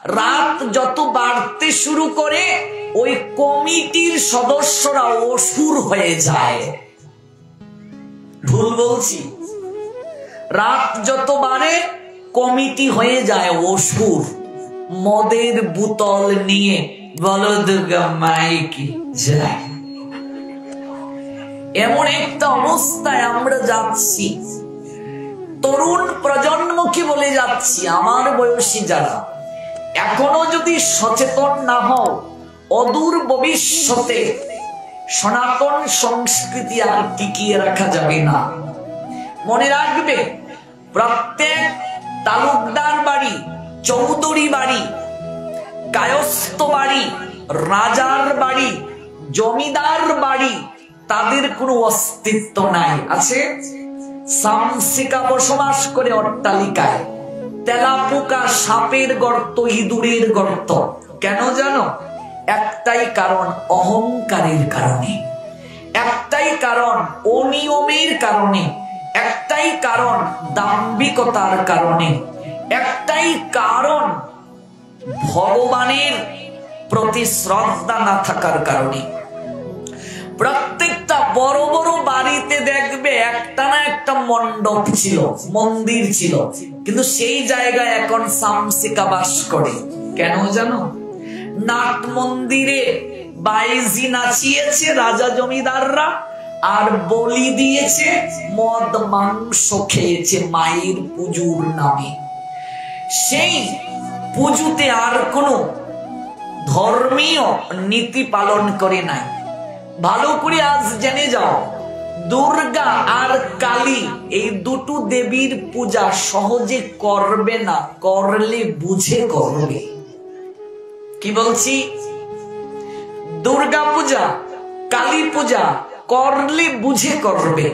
রাত যত বাড়তে শুরু করে ওই কমিটির সদস্যরা অসুর হয়ে যায়। ভুল বলছি? রাত যত বাড়ে কমিটি হয়ে যায় অসুর। মদের বোতল নিয়ে বলো দুর্গা মাইকি যায়। এমন একটা অবস্থায় আমরা যাচ্ছি। তরুণ প্রজন্মকে বলে যাচ্ছি, আমার বয়সী যারা এখনো যদি সচেতন না হও, অদূর ভবিষ্যতে সনাতন সংস্কৃতি আর টিকিয়ে রাখা যাবে না। মনে রাখবে, প্রত্যেক তালুকদার বাড়ি, চৌধুরী বাড়ি, কায়স্থ বাড়ি, রাজার বাড়ি, জমিদার বাড়ি, তাদের কোনো অস্তিত্ব নাই। আছে সামসিকা বসবাস করে অট্টালিকায়, তেলাপোকা, সাপের গর্ত, ইঁদুরের গর্ত। কেন জানো? একটাই কারণ, অহংকারের কারণে। একটাই কারণ, অনিয়মের কারণে। একটাই কারণ, দাম্ভিকতার কারণে। একটাই কারণ, ভগবানের প্রতি শ্রদ্ধা না থাকার কারণে। প্রত্যেকটা বড় বড় বাড়িতে দেখবে একটা না একটা মণ্ডপ ছিল, মন্দির ছিল, কিন্তু সেই জায়গায় এখন সামসিকা বাস করে। কেন জানো? নাট মন্দিরে বাইজি নাচিয়েছে রাজা জমিদাররা, আর বলি দিয়েছে, মদ মাংস খেয়েছে মায়ের পুজোর নামে। সেই পুজোতে আর কোনো ধর্মীয় নীতি পালন করে নাই। ভালো করে আজ জেনে যাও, দুর্গা আর কালী এই দুটো দেবীর পূজা সহজে করবে না, করলে বুঝে করবে। কি বলছি? দুর্গা পূজা, কালী পূজা করলে বুঝে করবে,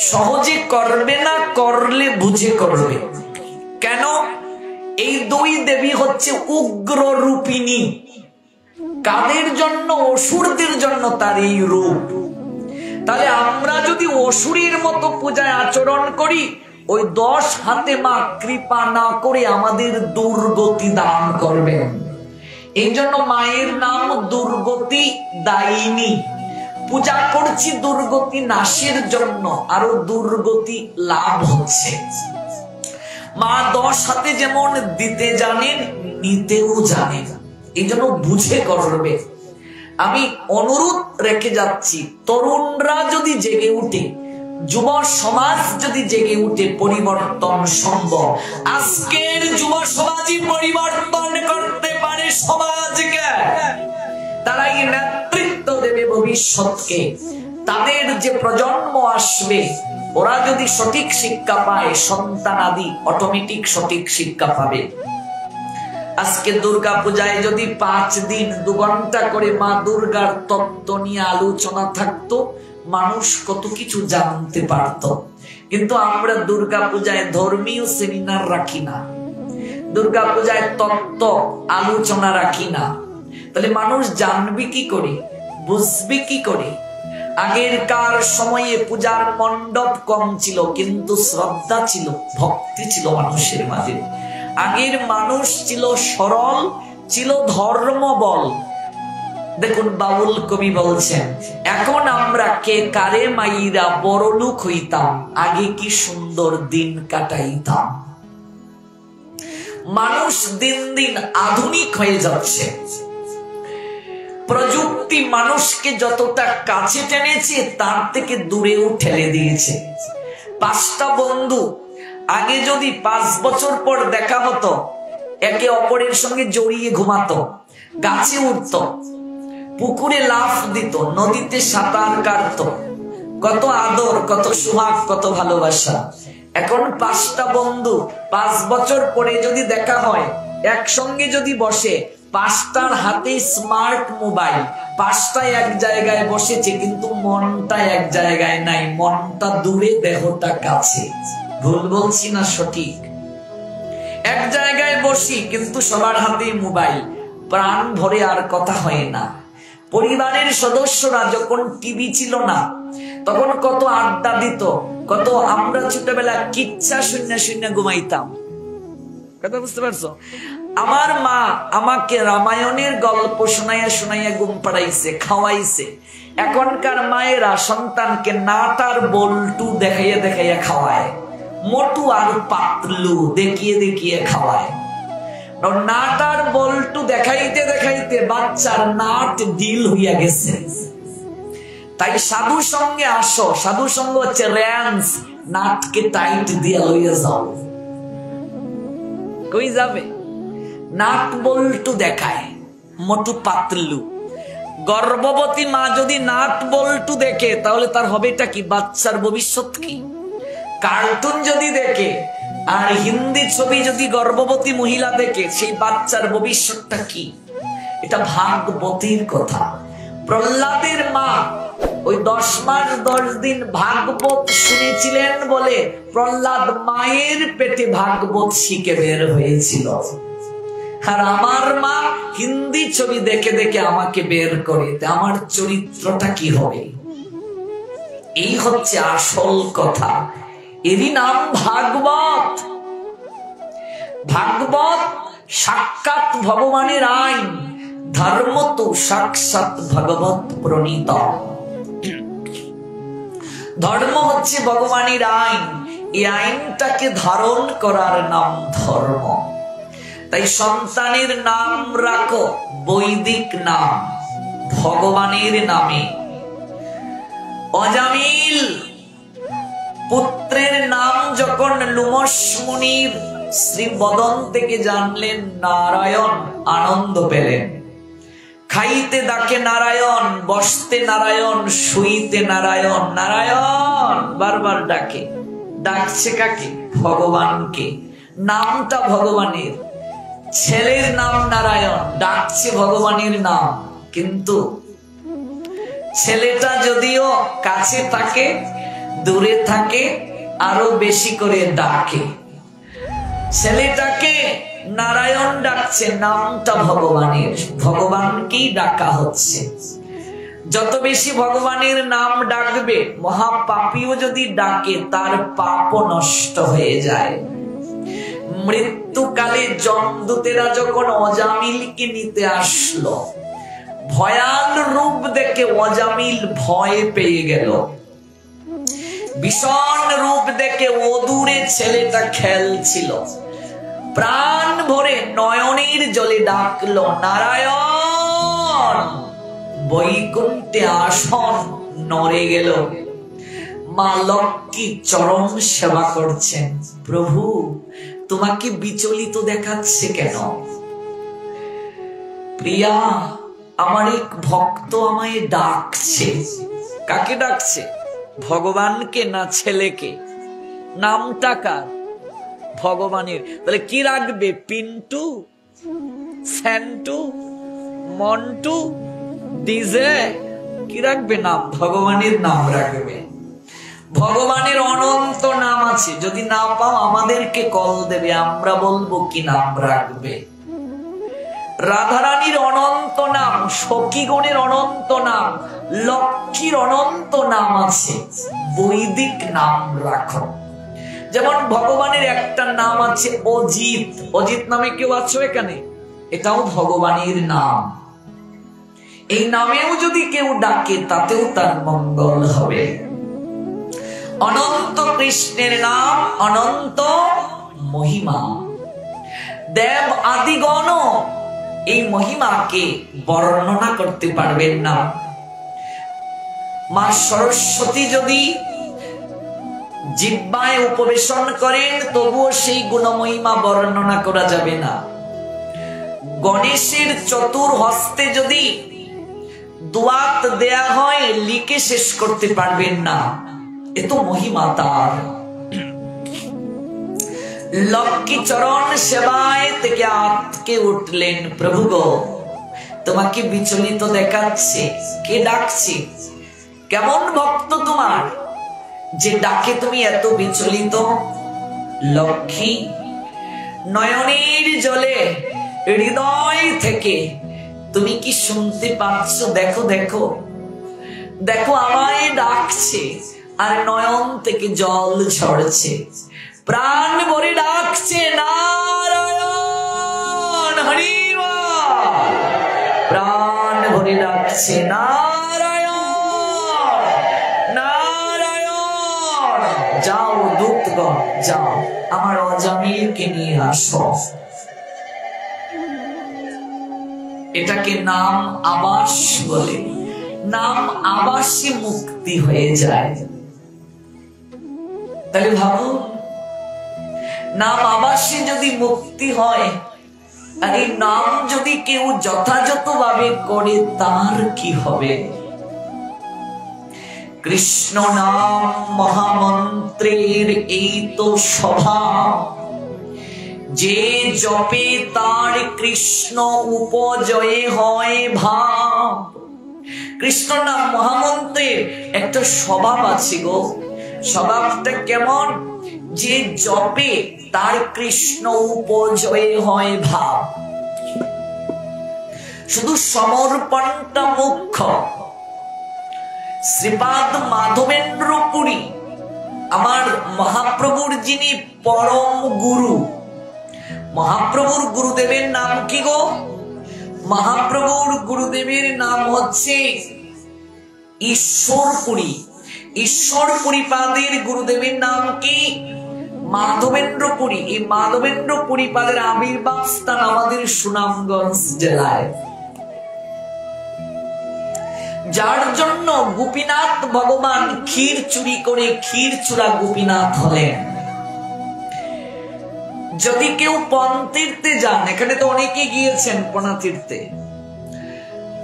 সহজে করবে না, করলে বুঝে করবে। কেন? এই দুই দেবী হচ্ছে উগ্র রূপিণী। কাদের জন্য? অসুরদের জন্য তার এই রূপ। তাহলে আমরা যদি অসুরের মতো পূজায় আচরণ করি, ওই 10 হাতে মা কৃপা না করে আমাদের দুর্গতি দান করবেন। এই জন্য মায়ের নাম দুর্গতি দায়িনী। পূজা করছি দুর্গতি নাশের জন্য, আরো দুর্গতি লাভ হচ্ছে। মা 10 হাতে যেমন দিতে জানেন, নিতেও জানেন। এই জন্য বুঝে করবে। আমি অনুরোধ রেখে যাচ্ছি, তরুণরা যদি জেগে উঠে, যুব সমাজ যদি জেগে উঠে, পরিবর্তন সম্ভব। আজকের যুব সমাজই পরিবর্তন করতে পারে সমাজকে। তারাই নেতৃত্ব দেবে ভবিষ্যৎকে। তাদের যে প্রজন্ম আসবে, ওরা যদি সঠিক শিক্ষা পায়, সন্তান আদি অটোমেটিক সঠিক শিক্ষা পাবে। আজকে দুর্গা পূজায় যদি 5 দিন 2 ঘন্টা করে মা দুর্গার তত্ত্ব নিয়ে আলোচনা থাকতো, মানুষ কত কিছু জানতে পারত। কিন্তু আমরা দুর্গা পূজায় ধর্মীয় সেমিনার রাখি না, দুর্গা পূজায় তত্ত্ব আলোচনা রাখি না। তাহলে মানুষ জানবে কি করে, বুঝবে কি করে? আগেরকার সময়ে পূজার মণ্ডপ কম ছিল, কিন্তু শ্রদ্ধা ছিল, ভক্তি ছিল মানুষের মাঝে। আগের মানুষ ছিল সরল, ছিল ধর্মবল। দেখুন বাউল কবি বলছেন, এখন আমরা কে কারে মাইরা বড় লোক হইতাম, আগে কি সুন্দর দিন কাটাইতাম। মানুষ দিন দিন আধুনিক হয়ে যাচ্ছে। প্রযুক্তি মানুষকে যতটা কাছে টেনেছে, তার থেকে দূরেও ঠেলে দিয়েছে। 5টা বন্ধু আগে যদি 5 বছর পর দেখা হতো, একে অপরের সঙ্গে জড়িয়ে ঘুমাতো, গাছে উঠতো, পুকুরে লাফ দিত, নদীতে সাঁতার কাটতো, কত আদর, কত সোহাগ, কত ভালোবাসা। এখন 5টা বন্ধু 5 বছর পরে যদি দেখা হয়, একসঙ্গে যদি বসে, 5টার হাতে স্মার্ট মোবাইল, 5টাই এক জায়গায় বসেছে, কিন্তু মনটা এক জায়গায় নাই। মনটা দূরে, দেহটা কাছে। ভুল বলছি না সঠিক? এক জায়গায় বসি, কিন্তু সবার হাতে মোবাইল, প্রাণ ভরে আর কথা হয় না। পরিবারের সদস্যরা যখন টিভি ছিল না, তখন কত আড্ডা দিত, কত আমরা ছোটবেলা কিচ্ছা শূন্য শূন্য ঘুমাইতাম। কথা বুঝতে পারছো? আমার মা আমাকে রামায়ণের গল্প শোনাইয়া শোনাইয়া ঘুম পাড়াইছে, খাওয়াইছে। এখনকার মায়েরা সন্তানকে নাটার বল্টু দেখাইয়া দেখাইয়া খাওয়ায়, মোটু আর পাতলু দেখিয়ে দেখিয়ে খাওয়ায়। নাটার বল্টু দেখাইতে দেখাইতে বাচ্চার নাট ঢিল হইয়া গেছে। তাই সাধু সঙ্গে আসো, সাধু সঙ্গে হচ্ছে র্যান্স, নাটকে টাইট দিয়া লইয়া যাও। কই যাবে? নাট বল্টু দেখায়, মোটু পাতলু। গর্ভবতী মা যদি নাট বল্টু দেখে তাহলে তার হবেটা কি? বাচ্চার ভবিষ্যৎ কি? কার্টুন যদি দেখে আর হিন্দি ছবি যদি গর্ভবতী মহিলা দেখে, সেই বাচ্চার ভবিষ্যৎটা কি? এটা ভাগবতীর কথা। প্রহ্লাদের মা ওই 10 মাস 10 দিন ভাগবত শুনেছিলেন বলে প্রহ্লাদ মায়ের পেটে ভাগবত শিখে বের হয়েছিল। আর আমার মা হিন্দি ছবি দেখে দেখে আমাকে বের করে, আমার চরিত্রটা কি হবে? এই হচ্ছে আসল কথা। এরই নাম ভাগবত। ভাগবত সাক্ষাৎ ভগবানের আইন, ধর্ম তো সাক্ষাৎ ভগবত প্রণীত। ধর্ম হচ্ছে ভগবানের আইন, এই আইনটাকে ধারণ করার নাম ধর্ম। তাই সন্তানের নাম রাখো বৈদিক নাম, ভগবানের নামে। অজামিল পুত্রের নাম যখন লোমশ মুনির শ্রীবদন থেকে জানলেন, নারায়ণ আনন্দ পেলেন। খাইতে ডাকে নারায়ণ, বসতে নারায়ণ, শুইতে নারায়ণ। নারায়ণ বারবার ডাকে, ডাকছে কাকে? ভগবানকে। নামটা ভগবানের, ছেলের নাম নারায়ণ, ডাকছে ভগবানের নাম। কিন্তু ছেলেটা যদিও কাছে থাকে, দূরে থাকে, আরো বেশি করে ডাকে। ছেলেটাকে নারায়ণ ডাকছে, নামটা ভগবানের, ভগবানকেই ডাকা হচ্ছে। যত বেশি ভগবানের নাম ডাকবে, মহাপাপীও যদি ডাকে তার পাপও নষ্ট হয়ে যায়। মৃত্যুকালে যমদূতেরা যখন অজামিলকে নিতে আসলো, ভয়াল রূপ দেখে অজামিল ভয় পেয়ে গেল। ভীষণ রূপ দেখে অদূরে ছেলেটা খেলছিল, প্রাণ ভরে নয়নের জলে ডাকলো, নারায়ণ। বৈকুণ্ঠে আসন নড়ে গেল। মা লক্ষ্মী চরম সেবা করছেন, প্রভু তোমাকে বিচলিত দেখাচ্ছে কেন? প্রিয়া, আমার এক ভক্ত আমায় ডাকছে। কাকে ডাকছে? ভগবানকে না ছেলেকে? নামটা কার? ভগবানের। তাহলে কি রাখবে? পিন্টু, স্যান্টু, মন্টু, ডিজে? কি রাখবে নাম? ভগবানের নাম রাখবে। ভগবানের অনন্ত নাম আছে, যদি না পাও আমাদেরকে কল দেবে, আমরা বলবো কি নাম রাখবে। রাধারানীর অনন্ত নাম, সখীগণের অনন্ত নাম, লক্ষ্মীর অনন্ত নাম আছে। বৈদিক নাম রাখো। যেমন ভগবানের একটা নাম আছে অজিত। অজিত নামে কেউ আছো এখানে? এটাও ভগবানের নাম। এই নামেও যদি কেউ ডাকে তাতেও তার মঙ্গল হবে। অনন্ত কৃষ্ণের নাম, অনন্ত মহিমা। দেব আদিগণ এই মহিমাকে বর্ণনা করতে পারবেন না। মা সরস্বতী যদি জিহ্বায় উপবেশন করেন তবুও সেই গুণমহিমা বর্ণনা করা যাবে না। গণেশের চতুর হস্তে যদি দোয়াত দেয়া হয় লিখে শেষ করতে পারবেন না, এত মহিমা তার। লক্ষ্মী চরণ সেবায় থেকে আটকে উঠলেন, প্রভু গো তোমাকে বিচলিত দেখাচ্ছে, কে ডাকছে? কেমন ভক্ত তোমার যে ডাকে তুমি এত বিচলিত? লক্ষ্মী নয়নের জলে হৃদয় থেকে তুমি কি শুনতে পাচ্ছ? দেখো দেখো দেখো, আমায় ডাকছে আর নয়ন থেকে জল ঝরছে, প্রাণ ভরে ডাকছে, নারায়ণ গেছে। নারায়ণ নারায়ণ, যাও দূতগণ যাও, আমার অজামিলকে নিয়ে আসো। এটাকে নাম আবাস বলে। নাম আবাসে মুক্তি হয়ে যায়। তাহলে ভাবো, নাম আবাসে যদি মুক্তি হয়, আর এই নাম যদি কেউ যথাযথভাবে করে, তার কি হবে? কৃষ্ণ নাম মহামন্ত্রের এই তো স্বভাব, যে জপে তার কৃষ্ণ উপজয়ে হয় ভাব। কৃষ্ণ নাম মহামন্ত্রের একটা স্বভাব আছে গো। স্বভাবটা কেমন? যে জপে তার কৃষ্ণ উপজয়ে হয় ভাব। শুধু সমর্পণটা মুখ্য। শ্রীপাদ মাধবেন্দ্র পুরী, আমার মহাপ্রভুর যিনি পরম গুরু, মহাপ্রভুর গুরুদেবের নাম কি গো? মহাপ্রভুর গুরুদেবের নাম হচ্ছে ঈশ্বরপুরী। ঈশ্বরপুরী পাদের গুরুদেবের নাম কি? মাধবেন্দ্র পুরী। এই মাধবেন্দ্র পুরী পাদের আবির্ভাব স্থান আমাদের সুনামগঞ্জ জেলায়, যার জন্য গোপীনাথ ভগবান ক্ষীর চুরি করে ক্ষীরচূড়া গোপীনাথ হলেন। যদি কেউ পন্তীর্থে যান, এখানে তো অনেকে গিয়েছেন পনাতীর্থে,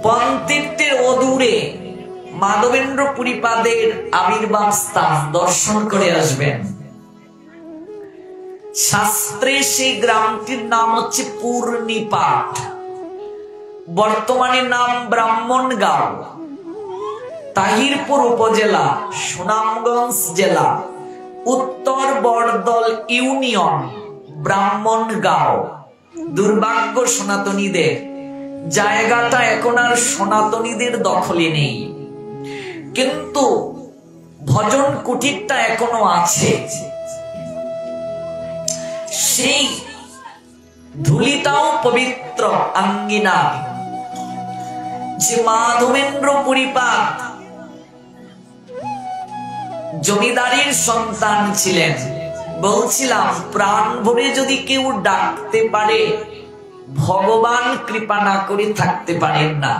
পন্তীর্থের অদূরে মাধবেন্দ্র পুরী পাদের আবির্ভাব স্থান দর্শন করে আসবেন। শাস্ত্রে সেই গ্রামটির নাম হচ্ছে পূর্ণিপাট, বর্তমানে নাম ব্রাহ্মণগাঁও, তাহিরপুর উপজেলা, সুনামগঞ্জ জেলা, উত্তর বরদল ইউনিয়ন, ব্রাহ্মণগাঁও। দুর্ভাগ্য সনাতনীদের, জায়গাটা এখন আর সনাতনীদের দখলে নেই, কিন্তু ভজন কুটিরটা এখনো আছে। সেই ধুলিটাও পবিত্র আঙ্গিনা, যে মাধবেন্দ্র পুরীপাদ জমিদারের সন্তান ছিলেন। বলছিলাম, প্রাণ ভরে যদি কেউ ডাকতে পারে, ভগবান কৃপা না করে থাকতে পারেন না।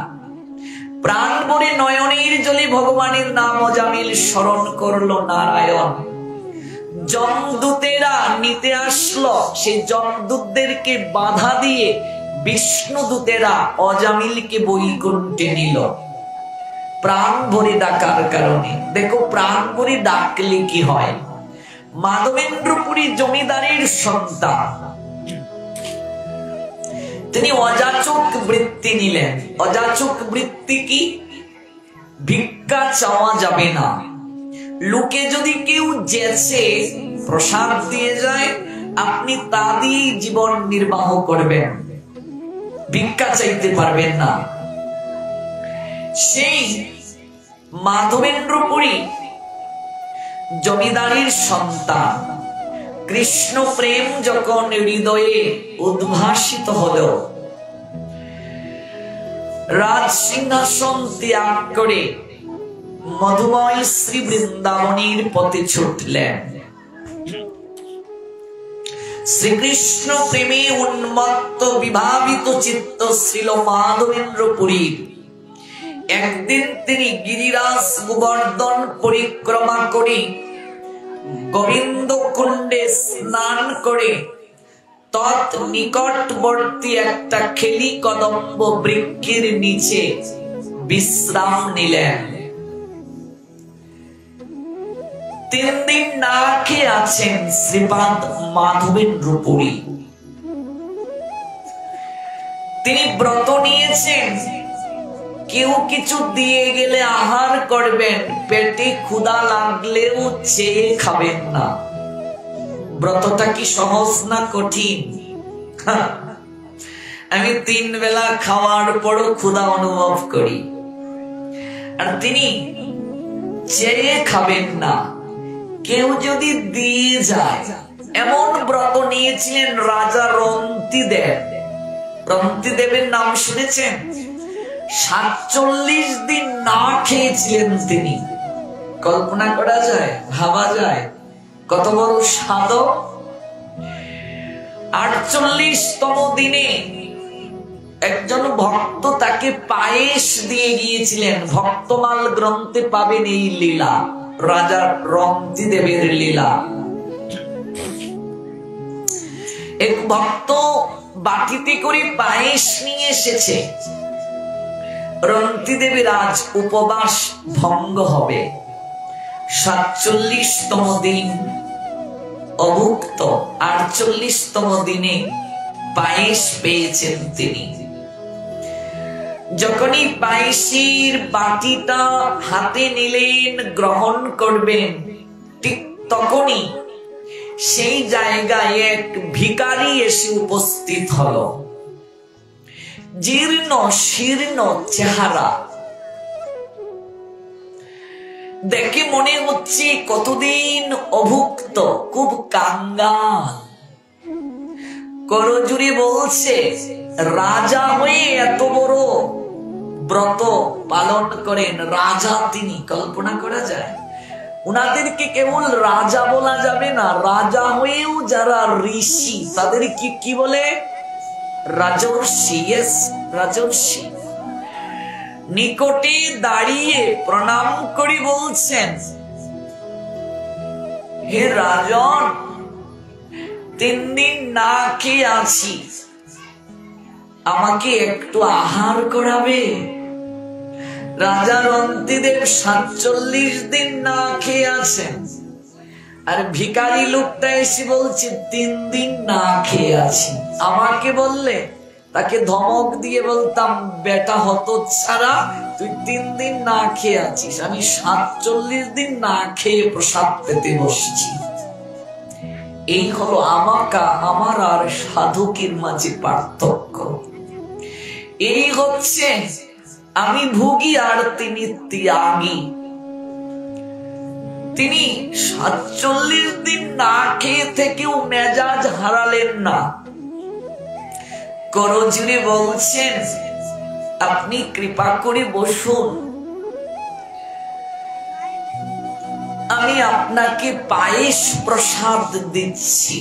প্রাণ ভরে নয়নের জলে ভগবানের নাম অজামিল স্মরণ করলো নারায়ণ। যমদূতেরা নিতে আসলো, সেই যমদূতদেরকে বাধা দিয়ে বিষ্ণুদূতেরা অজামিলকে বৈকুণ্ঠে নিল, প্রাণ ভরে ডাকার কারণে। দেখো, প্রাণ ভরে ডাকলে কি হয়। মাধবেন্দ্রপুরী জমিদারের সন্তান, তিনি অযাচক বৃত্তি নিলেন। অযাচক বৃত্তি কি? ভিক্ষা চাওয়া যাবে না। লোকে যদি কেউ যেচে প্রসাদ দিয়ে যায়, আপনি তা দিয়েই জীবন নির্বাহ করবেন, ভিক্ষা চাইতে পারবেন না। সেই মাধবেন্দ্রপুরী জমিদারের সন্তান, কৃষ্ণ প্রেম যখন হৃদয়ে উদ্ভাসিত হলো, রাজ সিংহাসন ত্যাগ করে মধুময় শ্রী বৃন্দাবনের পথে ছুটলেন। শ্রীকৃষ্ণ প্রেমে উন্মত্ত বিভাবিত চিত্ত ছিল মাধবেন্দ্রপুরীর। একদিন তিনি গিরিরাজ গোবর্ধন পরিক্রমা করে গোবিন্দ কুণ্ডে স্নান করে তৎ নিকটবর্তী একটা খেলি কদম্ব বৃক্ষের নিচে বিশ্রাম নিলেন। 3 দিন না খেয়ে আছেন শ্রীপাদ মাধবেন্দ্রপুরী। তিনি ব্রত নিয়েছেন, কেউ কিছু দিয়ে গেলে আহার করবেন, পেটে ক্ষুধা লাগলেও চেয়ে খাবেন না। ব্রতটা কি সহজ না কঠিন? আমি 3 বেলা খাওয়ার পরও ক্ষুধা অনুভব করি, আর তিনি চেয়ে খাবেন না। কেউ যদি দিয়ে যায়, এমন ব্রত নিয়েছিলেন রাজা রন্তিদেব। রন্তিদেবের নাম শুনেছেন? 47 দিন না খেয়েছিলেন তিনি। কল্পনা করা যায়, ভাবা যায় কত বড় সাধক। 48তম দিনে একজন ভক্ত তাকে পায়েস দিয়ে গিয়েছিলেন। ভক্তমাল গ্রন্থে পাবেন এই লীলা, রাজা রন্তিদেবের লীলা। এক ভক্ত বাটিতে করে পায়েস নিয়ে এসেছে। রন্তিদেবের আজ উপবাস ভঙ্গ হবে। 47তম দিন অভুক্ত, 48তম দিনে পায়েস পেয়েছেন তিনি। যখনই পায়েসের বাটিটা হাতে নিলেন, গ্রহণ করবেন, ঠিক তখনই সেই জায়গায় এক ভিখারি এসে উপস্থিত হলো। জীর্ণ শীর্ণ চেহারা, দেখে মনে হচ্ছে কতদিন অভুক্ত, খুব কাঙ্গাল। করজুড়ি বলছে, রাজা হয়ে এত বড় ব্রত পালন করেন, রাজা তিনি। কল্পনা করা যায়, উনাদেরকে কেবল রাজা বলা যাবে না, রাজা হয়েও যারা ঋষি তাদেরকে কি বলে? রাজর্ষি। রাজর্ষি। নিকটে দাঁড়িয়ে প্রণাম করে বলছেন, হে রাজন, 3 দিন না খেয়ে আছি, আমাকে একটু আহার করাবে? রাজা রন্তিদেব 47 দিন না খেয়ে আছেন, আর ভিখারি লোকটা এসে বলছে 3 দিন না খেয়ে আছি। আমাকে বললে তাকে ধমক দিয়ে বলতাম, বেটা হতচ্ছাড়া, তুই 3 দিন না খেয়ে আছিস, আমি 47 দিন না খেয়ে প্রসাদ পেতে বসছি। এই হলো আমার আর সাধকের মাঝে পার্থক্য। এই হচ্ছে আমি ভোগী আর তিনি ত্যাগী। তিনি 47 দিন না খেয়ে থেকেও মেজাজ হারালেন না। করজুড়ে বলছেন, আপনি কৃপা করে বসুন, আমি আপনাকে পায়েস প্রসাদ দিচ্ছি।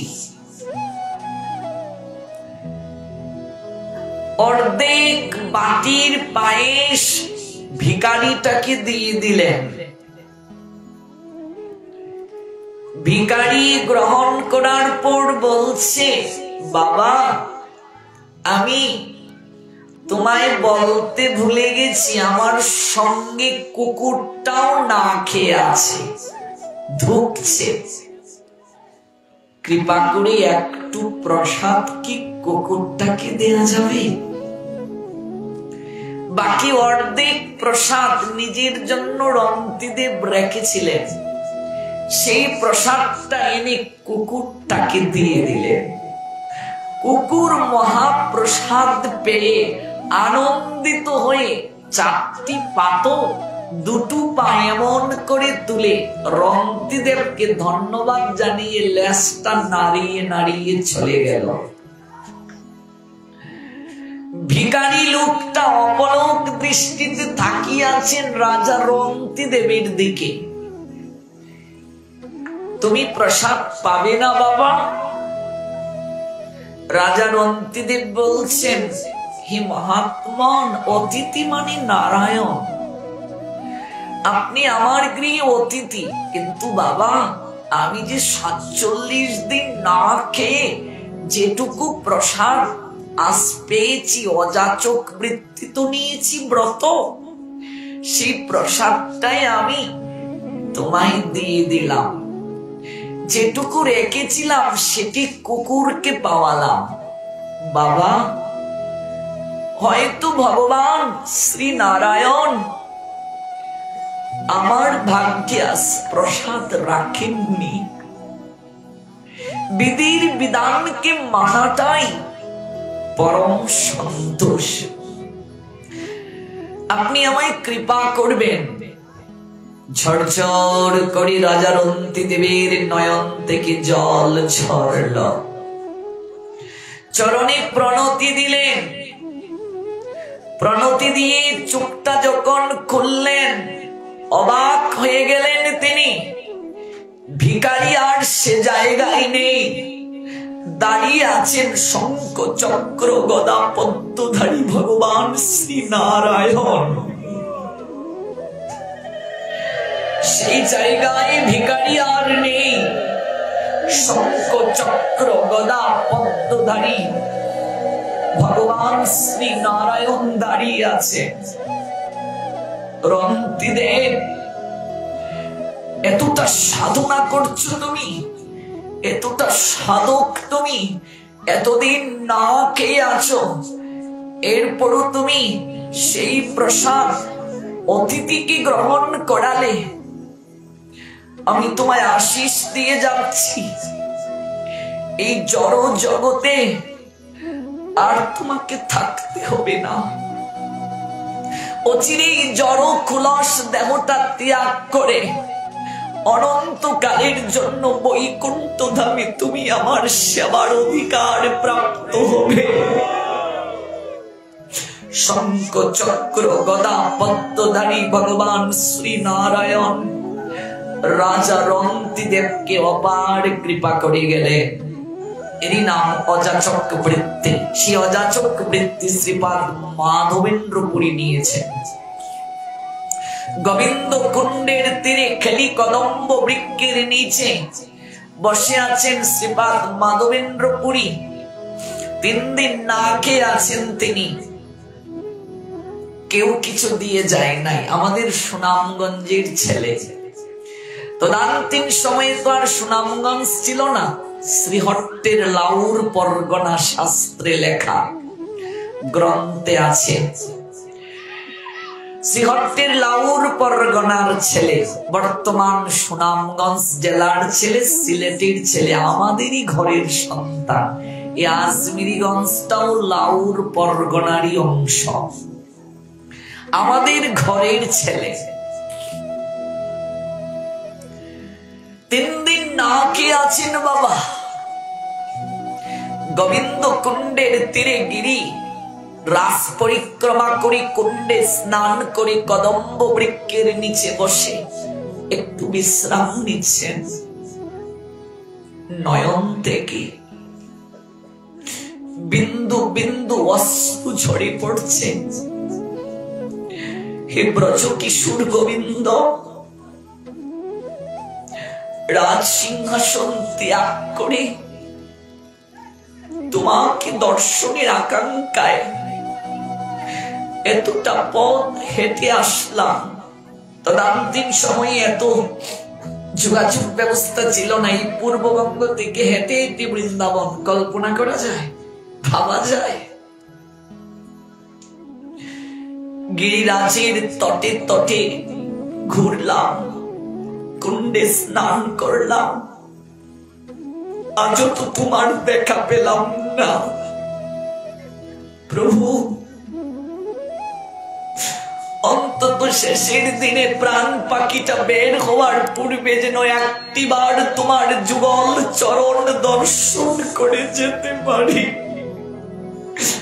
অর্ধেক বাটির পায়েস ভিখারিটাকে দিয়ে দিলেন। ভিখারি গ্রহণ করার পর বলছে, বাবা, আমি তোমায় বলতে ভুলে গেছি, আমার সঙ্গে কুকুরটাও না খেয়ে আছে, ধুকছে। কৃপা করে একটু প্রসাদ কি কুকুরটাকে দেয়া যাবে? বাকি অর্ধেক প্রসাদ নিজের জন্য রন্তিদেব রেখেছিলেন, সেই প্রসাদটা এনে কুকুরটাকে দিয়ে দিলেন। কুকুর মহাপ্রসাদ পেয়ে আনন্দিত হয়ে 4টি পাতো 2 পা এমন করে তুলে রন্তিদেবকে ধন্যবাদ জানিয়ে লেজটা নাড়িয়ে নাড়িয়ে চলে গেল। ভিখারি লোকটা অপলক দৃষ্টিতে তাকিয়ে আছেন রাজা রন্তিদেবের দিকে। তুমি প্রসাদ পাবে না বাবা? রাজা রন্তিদেব বলছেন, হে মহাত্মন, অতিথি মানে নারায়ণ, আপনি আমার গৃহে অতিথি, কিন্তু বাবা আমি যে 47 দিন না খেয়ে যেটুকু প্রসাদ আজ পেয়েছি, অযাচক বৃত্তি তো নিয়েছি ব্রত, সেই প্রসাদটাই আমি তোমায় দিয়ে দিলাম। যেটুকু রেখেছিলাম সেটি কুকুরকে পাওয়ালাম। বাবা, হয়তো ভগবান শ্রী নারায়ণ আমার ভাগ্যে প্রসাদ রাখেননি। বিধির বিধানকে মানাটাই পরম সন্তোষ। আপনি আমায় কৃপা করবেন। ঝরঝর করে রাজা রন্তিদেবের নয়ন থেকে জল ঝরল। চরণে প্রণতি দিলেন, প্রণতি দিয়ে চুপটা যখন খুললেন, অবাক হয়ে গেলেন তিনি। ভিখারি আর সে জায়গায় নেই, দাঁড়িয়ে আছেন শঙ্খ চক্র গদা পদ্মধারী ভগবান শ্রী নারায়ণ। সেই জায়গায় ভিখারি আর নেই, শঙ্খ চক্র গদা পদ্মধারী ভগবান শ্রী নারায়ণ দাঁড়িয়ে আছে। রন্তিদেব, এতটা সাধনা করছো তুমি, এতটা সাধক তুমি, এতদিন না খেয়ে আছো, এরপরও তুমি সেই প্রসাদ অতিথিকে গ্রহণ করালে। আমি তোমায় আশীষ দিয়ে যাচ্ছি, এই জড় জগতে আর তোমাকে থাকতে হবে না। অচিরেই জড় কুলস দেহটা ত্যাগ করে অনন্তকালের জন্য বৈকুণ্ঠ ধামে তুমি আমার সেবার অধিকার প্রাপ্ত হবে। শঙ্খ চক্র গদা পদ্মধারী ভগবান শ্রী নারায়ণ রাজা রন্তিদেবকে অপার কৃপা করে গেলে। এরই নাম অযাচক বৃত্তি। সেই অযাচক বৃত্তি শ্রীপাদ মাধবেন্দ্র পুরী নিয়েছেন। গোবিন্দ কুণ্ডের তীরে খেলি কদম্ব বৃক্ষের নিচে বসে আছেন শ্রীপাদ মাধবেন্দ্র পুরী। 3 দিন না খেয়ে আছেন তিনি, কেউ কিছু দিয়ে যায় নাই। আমাদের সুনামগঞ্জের ছেলে, তদানীন্তন সময়ে তো আর সুনামগঞ্জ ছিল না। শ্রীহট্টের লাউর পরগনা শাস্ত্রে লেখা গ্রন্থে আছে, শ্রীহট্টের লাউর পরগনার ছেলে, বর্তমান সুনামগঞ্জ জেলার ছেলে, সিলেটের ছেলে, আমাদেরই ঘরের সন্তান। এই আজমিরিগঞ্জটাও লাউর পরগনারই অংশ, আমাদের ঘরের ছেলে। 3 দিন না খেয়ে আছেন বাবা। গোবিন্দ কুণ্ডের তীরে গিরি রাস পরিক্রমা করে কুণ্ডে স্নান করে কদম্ব বৃক্ষের নিচে বসে একটু বিশ্রাম নিচ্ছেন। নয়ন থেকে বিন্দু বিন্দু অশ্রু ঝরে পড়ছে। হে ব্রজ কিশোর গোবিন্দ, রাজ সিংহাসন ত্যাগ করে তোমাকে দর্শনের আকাঙ্ক্ষায় এতটা পথ হেঁটে আসলাম। তদানীন্তন সময়ে এত যোগাযোগ ব্যবস্থা ছিল না। এই পূর্ববঙ্গ থেকে হেঁটে হেঁটে বৃন্দাবন কল্পনা করা যায়, ভাবা যায়? গিরিরাজের তটে তটে ঘুরলাম, কুণ্ডে স্নান করলাম, আজও তো তোমার দেখা পেলাম না। প্রভু, অন্তত শেষের দিনে প্রাণ পাখিটা বের হওয়ার পূর্বে যেন একটিবার তোমার যুগল চরণ দর্শন করে যেতে পারি।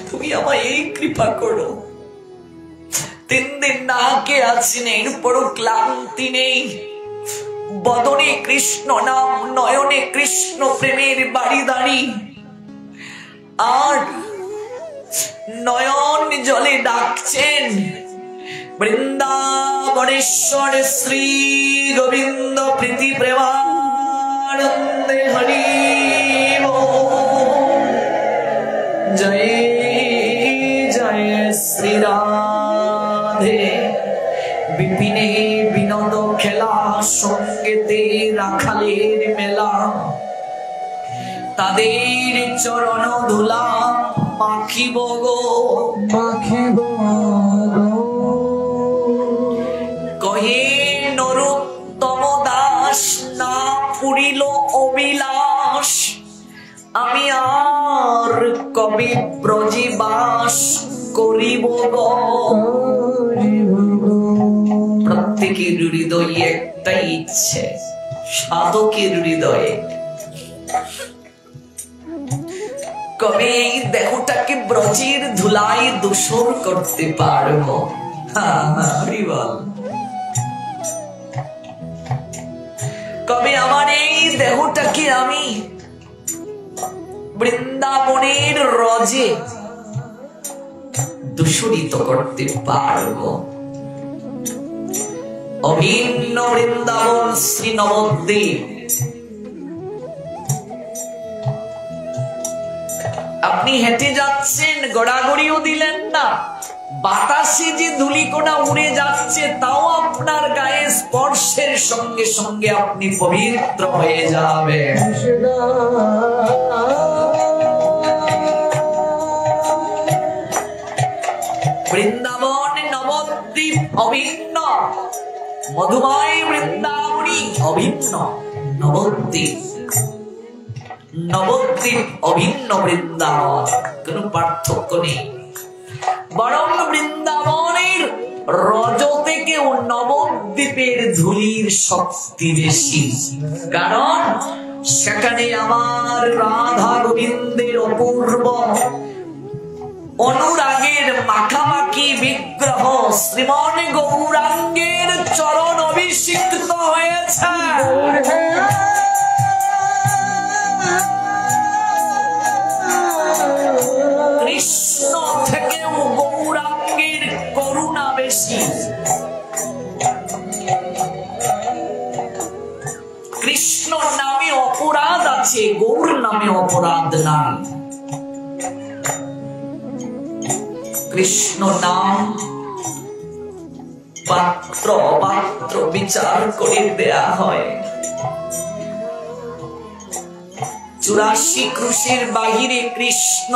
তুমি আমায় এই কৃপা করো। 3 দিন না কে আছেন, এরপরও ক্লান্তি নেই। বদনে কৃষ্ণ নাম, নয়নে কৃষ্ণ প্রেমের বাড়িদারি, আর নয়ন জলে ডাকছেন বৃন্দাবনেশ্বর শ্রী গোবিন্দ প্রীতি প্রেমানন্দে হরি জয় জয় শ্রী রাধে। বিপিনে বিনোদ খেলা, সঙ্গেতে রাখালের মেলা, তাদের চরণ ধুলা মাখিব গো মাখিব। কহে নরোত্তম দাস, না পুরিল অবিলাস, আমি আর কবি ব্রজে বাস করিব গো। প্রত্যেকের হৃদয়ে একটাই ইচ্ছে, সাধকের হৃদয়ে কবে এই দেহটাকে ব্রজের ধুলায় দূষণ করতে পারবো? হরি বল। কবে আমার এই দেহটাকে আমি বৃন্দাবনের রজে দূষিত করতে পারবো? অভিন্ন বৃন্দাবন শ্রী নবদ্বীপ, আপনি হেঁটে যাচ্ছেন, গড়াগড়িও দিলেন না, বাতাসে যে ধূলিকণা উড়ে যাচ্ছে তাও আপনার গায়ে স্পর্শের সঙ্গে সঙ্গে আপনি পবিত্র হয়ে যাবেন। বৃন্দাবন নবদ্বীপ অভিন্ন, মধুময় বৃন্দাবনী অভিন্ন, নবদ্বীপ নবদ্বীপ অভিন্ন বৃন্দাবন, কোন পার্থক্য নেই। বরং বৃন্দাবনের রজ থেকেও নবদ্বীপের ধূলির শক্তি বেশি, কারণ সেখানে আমার রাধা গোবিন্দের অপূর্ব অনুরাগের মাখামাখি বিগ্রহ শ্রীমন গৌরাঙ্গের চরণ অভিষিক্ত হয়েছে। কৃষ্ণ থেকেও গৌরাঙ্গের করুণা বেশি। কৃষ্ণ নামে অপরাধ আছে, গৌর নামে অপরাধ নাই। কৃষ্ণ নাম পাত্র অপাত্র বিচার করে দেয়া হয়। 84 ক্রুশের বাহিরে কৃষ্ণ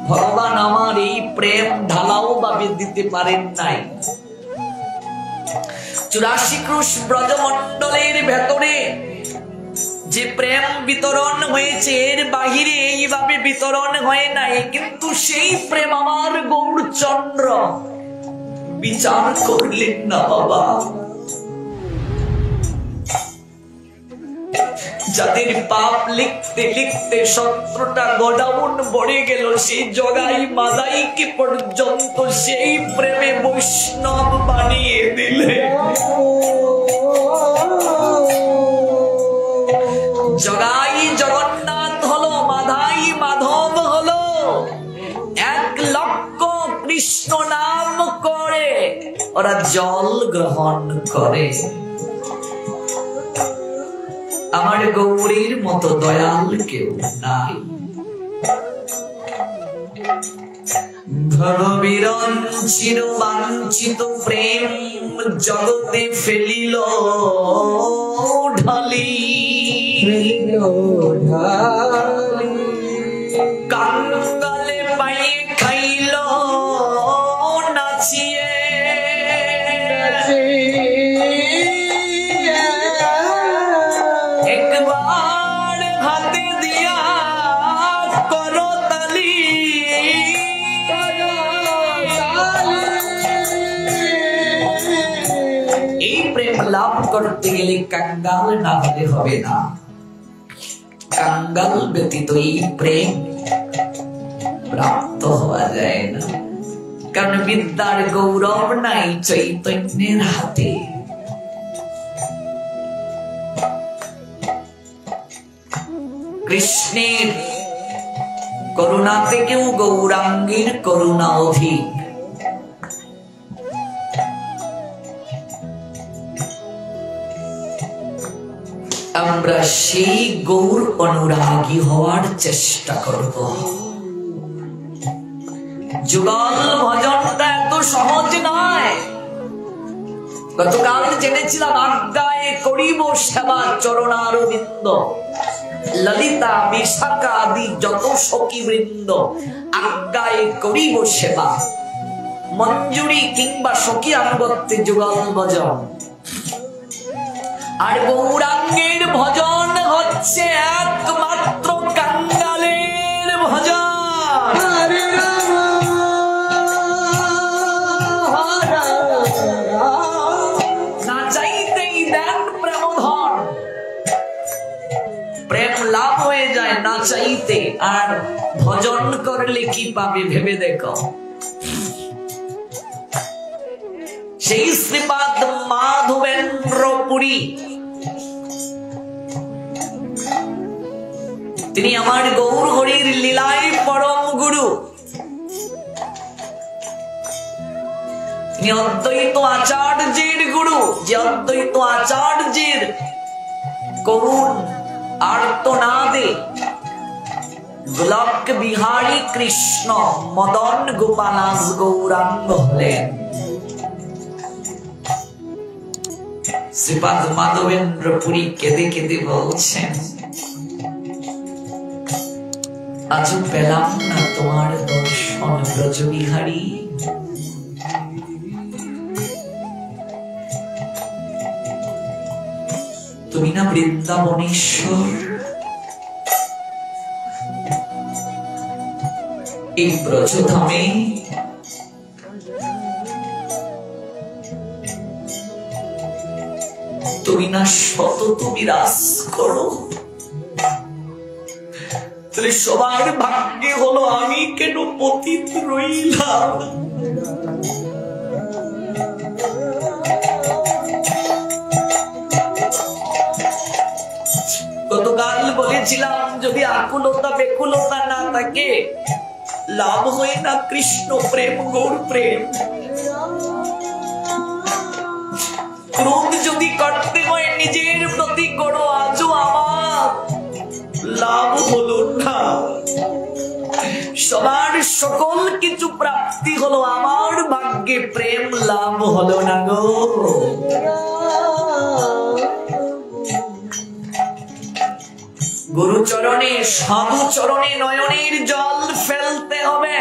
ভগবান আমার এই প্রেম ঢালাও ভাবে দিতে পারেন নাই। 84 ক্রুশ ব্রজমণ্ডলের ভেতরে যে প্রেম বিতরণ হয়েছে এর বাহিরে এইভাবে বিতরণ হয় নাই, কিন্তু সেই প্রেম আমার গৌরচন্দ্র বিচার করলেন না বাবা। যাদের পাপ লিখতে লিখতে 17টা গোডাউন ভরে গেল, সেই জগাই মাদাইকে পর্যন্ত সেই প্রেমে বৈষ্ণব বানিয়ে দিলে। জগাই জগন্নাথ হলো, মাধাই মাধব হলো। 1 লক্ষ কৃষ্ণ নাম করে ওরা জল গ্রহণ করে। আমার গৌরীর মতো দয়াল কেউ নাই। ভগবীরঞ্চিত বাঞ্ছিত প্রেম জগতে ফেলিল ঢালি, কাঙ্গালে পায়ে খাইল নাচিয়ে। একবার হাতে দিয়া করো তালি, এই প্রেম লাভ করতে গেলে কাঙ্গাল না হলে হবে না। কাঙ্গাল ব্যতীত এই প্রেম প্রাপ্ত হওয়া যায় না, কারণ বিদ্যার গৌরব নাই চৈতন্যের হাতে। কৃষ্ণের করুণা থেকেও গৌরাঙ্গের করুণা অধিক। আমরা সেই গৌর অনুরাগী হওয়ার চেষ্টা করব। যুগল ভজনটা এত সহজ নয়। গতকাল জেনেছিলাম আজ্ঞায় করিব সেবা চরণারবিন্দ, ললিতা বিশাখা আদি যত সখী বৃন্দ আজ্ঞায় করিব সেবা। মঞ্জুরি কিংবা সখী আনুগত্যে যুগল ভজন। আর গৌরাঙ্গের ভজন হচ্ছে একমাত্র কাঙ্গালের ভজন। না চাইতেই দেন প্রেমধন, প্রেম লাভ হয়ে যায় না চাইতে। আর ভজন করলে কি পাবে ভেবে দেখো। সেই শ্রীপাদ মাধবেন্দ্র পুরী, তিনি আমার গৌর হরির লীলায় পরম গুরু। তিনি অদ্বৈত আচার্যের গুরু, যে অদ্বৈত আচার্যের করুণ আর্তনাদে গোলক বিহারী কৃষ্ণ মদন গোপালাস গৌরাঙ্গ হলেন। শ্রীপাদ মাধবেন্দ্র পুরী কেঁদে কেঁদে বলছেন, আজও পেলাম না তোমার দর্শন ব্রজবিহারী। তুমি না বৃন্দাবনেশ্বর, এই ব্রজধামে তুমি না সতত বিরাজ করো, তাহলে সবার ভাগ্যে হলো আমি কেন পতিত রইলাম? গতকাল বলেছিলাম, যদি আকুলতা বেকুলতা না থাকে, লাভ হয় না কৃষ্ণ প্রেম, গৌর প্রেম। ক্রোধ যদি করতে হয় নিজের প্রতি করো, আজও আমার লাভ হলো না। সবার সকল কিছু প্রাপ্তি হলো, আমার ভাগ্যে প্রেম লাভ হলো না গো। গুরু চরণে, সাধু চরণে নয়নের জল ফেলতে হবে,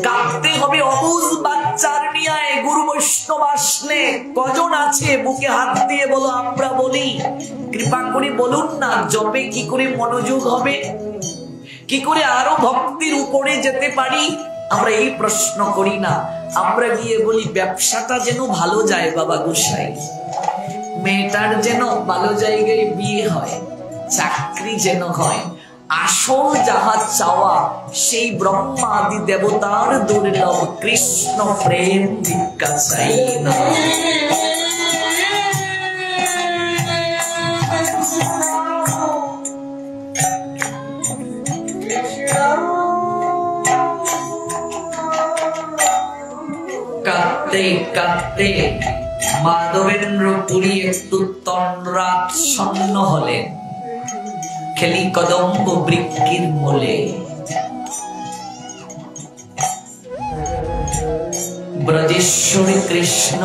কাঁদতে হবে। অবুঝ বাচ্চার নিয়ে গুরু বৈষ্ণব আসলে কজন আছে বুকে হাত দিয়ে বলো? আমরা বলি, কৃপা করে বলুন না, জপে কি করে মনোযোগ হবে, কি করে আরো ভক্তির উপরে যেতে পারি? আমরা এই প্রশ্ন করি না। আমরা গিয়ে বলি, ব্যবসাটা যেন ভালো যায় বাবা গোসাই, মেয়েটার যেন ভালো জায়গায় বিয়ে হয়, চাকরি যেন হয়। আসল যাহা চাওয়া সেই ব্রহ্মা আদি দেবতার দুর্লভ কৃষ্ণ প্রেম ভিক্ষা চাই না। কাঁদতে কাঁদতে মাধবেন্দ্র পুরী একটু তন্দ্রাচ্ছন্ন হলেন। খেলি কদম্ব বৃক্ষের মূলে, ব্রজেশ্বরী কৃষ্ণ